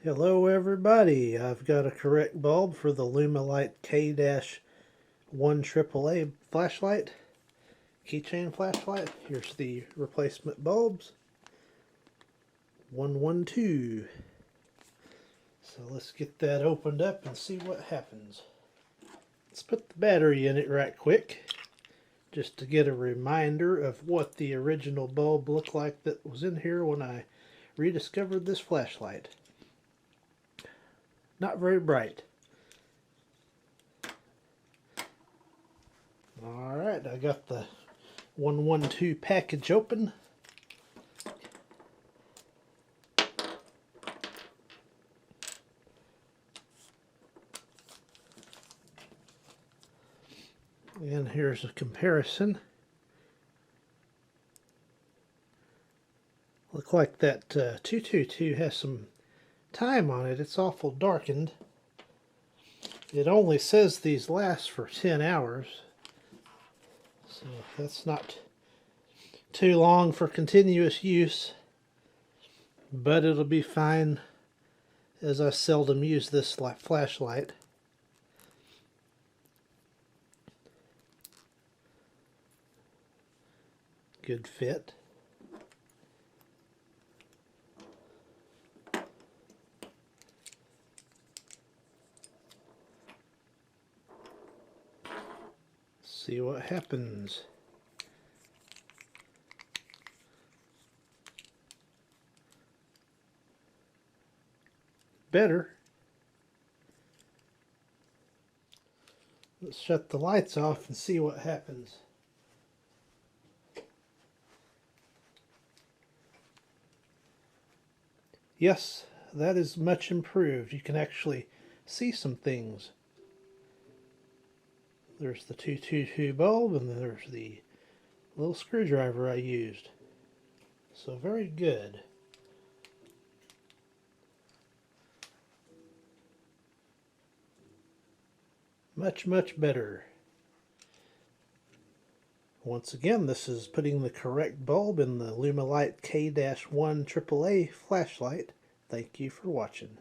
Hello everybody, I've got a correct bulb for the Lumilite K-1AAA flashlight, keychain flashlight. Here's the replacement bulbs, 112. So let's get that opened up and see what happens. Let's put the battery in it right quick, just to get a reminder of what the original bulb looked like that was in here when I rediscovered this flashlight. Not very bright. Alright, I got the 112 package open. And here's a comparison. Look like that 222 has some time on it. It's awful darkened. It only says these last for 10 hours. So that's not too long for continuous use. But it'll be fine, as I seldom use this flashlight. Good fit. See what happens. Better. Let's shut the lights off and see what happens. Yes, that is much improved. You can actually see some things. There's the 222 bulb, and then there's the little screwdriver I used. So very good. Much, much better. Once again, this is putting the correct bulb in the Lumilite K-1AAA flashlight. Thank you for watching.